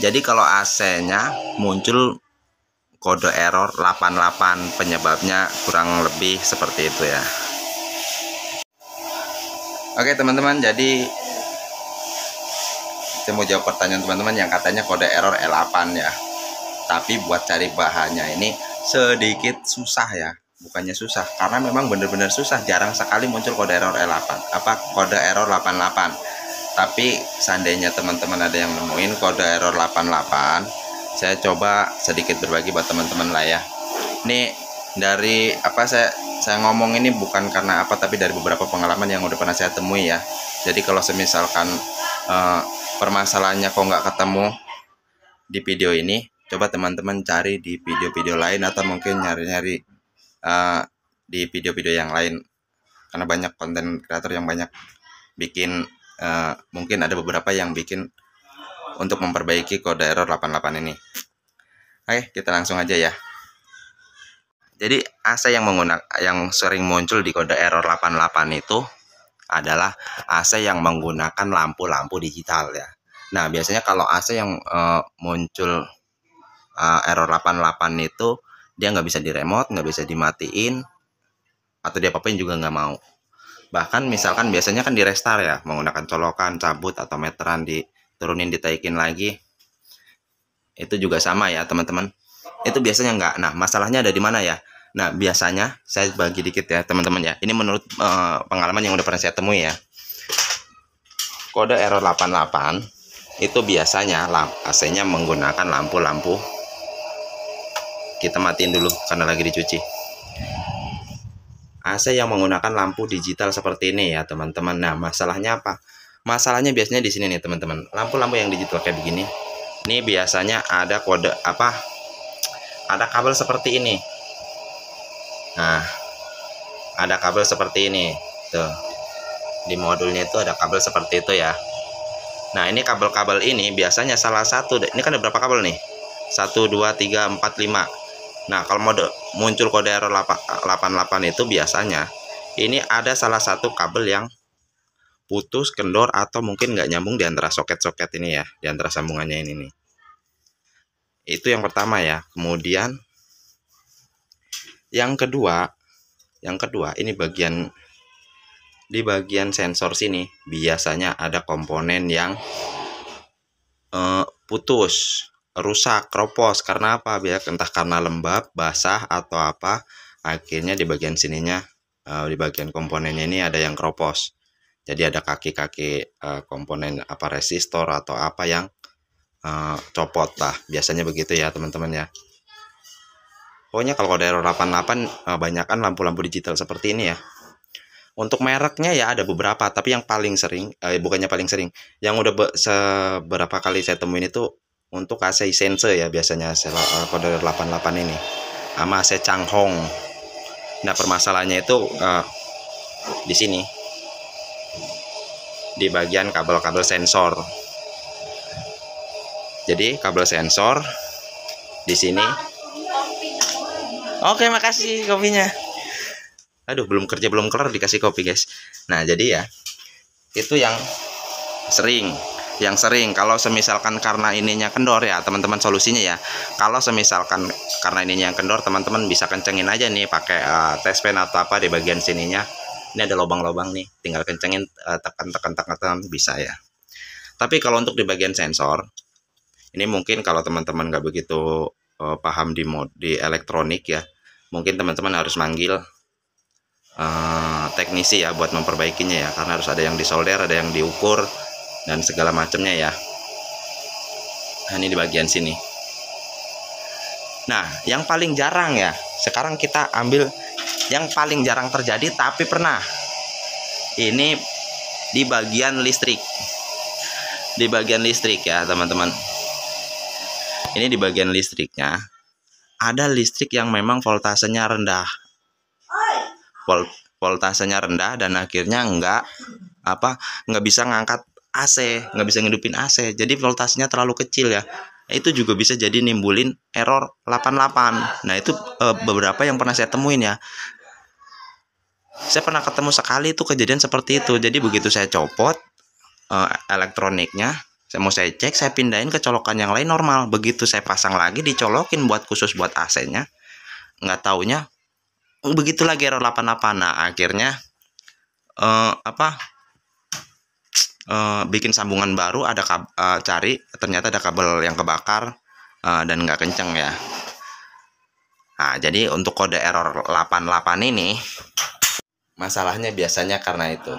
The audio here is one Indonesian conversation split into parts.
Jadi kalau AC-nya muncul kode error 88, penyebabnya kurang lebih seperti itu ya. Oke teman-teman, jadi saya mau jawab pertanyaan teman-teman yang katanya kode error L8 ya. Tapi buat cari bahannya ini sedikit susah ya. Bukannya susah, karena memang benar-benar susah, jarang sekali muncul kode error L8, kode error 88. Tapi seandainya teman-teman ada yang nemuin kode error 88, saya coba sedikit berbagi buat teman-teman lah ya. Ini dari saya ngomong ini bukan karena tapi dari beberapa pengalaman yang udah pernah saya temui ya. Jadi kalau semisalkan permasalahannya kok nggak ketemu di video ini, coba teman-teman cari di video-video lain atau mungkin nyari-nyari di video-video yang lain, karena banyak konten kreator yang banyak bikin, mungkin ada beberapa yang bikin untuk memperbaiki kode error 88 ini. Oke, kita langsung aja ya. Jadi AC yang sering muncul di kode error 88 itu adalah AC yang menggunakan lampu-lampu digital ya. Nah biasanya kalau AC yang muncul error 88 itu dia nggak bisa di remote, nggak bisa dimatiin, atau diapa-apain juga nggak mau. Bahkan misalkan biasanya kan di restart ya, menggunakan colokan, cabut, atau meteran, diturunin, ditaikin lagi. Itu juga sama ya teman-teman. Itu biasanya nggak. Nah masalahnya ada di mana ya? Nah biasanya saya bagi dikit ya teman-teman ya. Ini menurut pengalaman yang udah pernah saya temui ya. Kode error 88 itu biasanya AC-nya menggunakan lampu-lampu. Kita matiin dulu karena lagi dicuci. AC yang menggunakan lampu digital seperti ini ya teman-teman. Nah masalahnya apa? Masalahnya biasanya di sini nih teman-teman. Lampu-lampu yang digital kayak begini, ini biasanya ada kode ada kabel seperti ini. Nah ada kabel seperti ini tuh, di modulnya itu ada kabel seperti itu ya. Nah ini kabel-kabel ini biasanya salah satu, ini kan ada berapa kabel nih, 1 2 3 4 5. Nah kalau muncul kode error 88 itu biasanya ini ada salah satu kabel yang putus, kendor, atau mungkin nggak nyambung di antara soket-soket ini ya, di antara sambungannya ini nih. Itu yang pertama ya. Kemudian yang kedua ini di bagian sensor sini biasanya ada komponen yang putus, rusak, kropos. Karena apa? Biar entah karena lembab, basah, atau apa, akhirnya di bagian sininya, di bagian komponennya ini ada yang kropos. Jadi ada kaki-kaki komponen resistor atau apa yang copot lah, biasanya begitu ya teman-teman ya. Pokoknya kalau kode error 88 banyakkan lampu-lampu digital seperti ini ya. Untuk mereknya ya ada beberapa, tapi yang paling sering, bukannya paling sering, yang udah seberapa kali saya temuin itu untuk AC Sense ya biasanya kode error 88 ini, sama AC Changhong. Nah permasalahannya itu di sini, di bagian kabel-kabel sensor. Jadi kabel sensor di sini. Oke, makasih kopinya. Aduh, belum kelar dikasih kopi, guys. Nah, jadi ya itu yang sering kalau semisalkan karena ininya kendor ya, teman-teman, solusinya ya. Kalau semisalkan karena ininya yang kendor, teman-teman bisa kencengin aja nih pakai test pen atau apa di bagian sininya. Ini ada lubang-lubang nih, tinggal kencengin, tekan bisa ya. Tapi kalau untuk di bagian sensor, ini mungkin kalau teman-teman nggak begitu paham di elektronik ya, mungkin teman-teman harus manggil teknisi ya buat memperbaikinya ya, karena harus ada yang disolder, ada yang diukur, dan segala macamnya ya. Nah ini di bagian sini. Nah yang paling jarang ya, sekarang kita ambil yang paling jarang terjadi tapi pernah. Ini di bagian listrik. Di bagian listrik ya teman-teman. Ini di bagian listriknya ada listrik yang memang voltasenya rendah. Voltasenya rendah dan akhirnya nggak bisa ngangkat AC, nggak bisa ngidupin AC. Jadi voltasenya terlalu kecil ya. Itu juga bisa jadi nimbulin error 88. Nah itu beberapa yang pernah saya temuin ya. Saya pernah ketemu sekali itu kejadian seperti itu. Jadi begitu saya copot elektroniknya, Saya cek, saya pindahin ke colokan yang lain normal. Begitu saya pasang lagi, dicolokin buat khusus buat AC-nya, nggak taunya begitu lagi error 88. Nah, akhirnya bikin sambungan baru, ada cari, ternyata ada kabel yang kebakar dan nggak kenceng ya. Nah, jadi untuk kode error 88 ini masalahnya biasanya karena itu.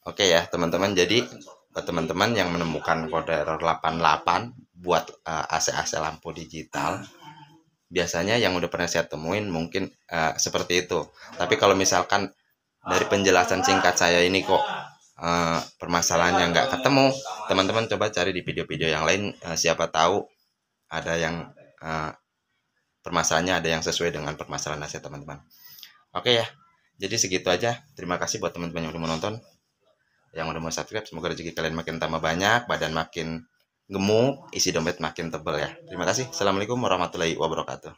Oke ya teman-teman, jadi buat teman-teman yang menemukan kode error 88 buat AC-AC lampu digital, biasanya yang udah pernah saya temuin mungkin seperti itu. Tapi kalau misalkan dari penjelasan singkat saya ini kok permasalahannya nggak ketemu, teman-teman coba cari di video-video yang lain, siapa tahu ada yang permasalahannya ada yang sesuai dengan permasalahan AC teman-teman. Oke ya, jadi segitu aja. Terima kasih buat teman-teman yang udah menonton, yang udah mau subscribe. Semoga rezeki kalian makin tambah banyak, badan makin gemuk, isi dompet makin tebal ya. Terima kasih. Assalamualaikum warahmatullahi wabarakatuh.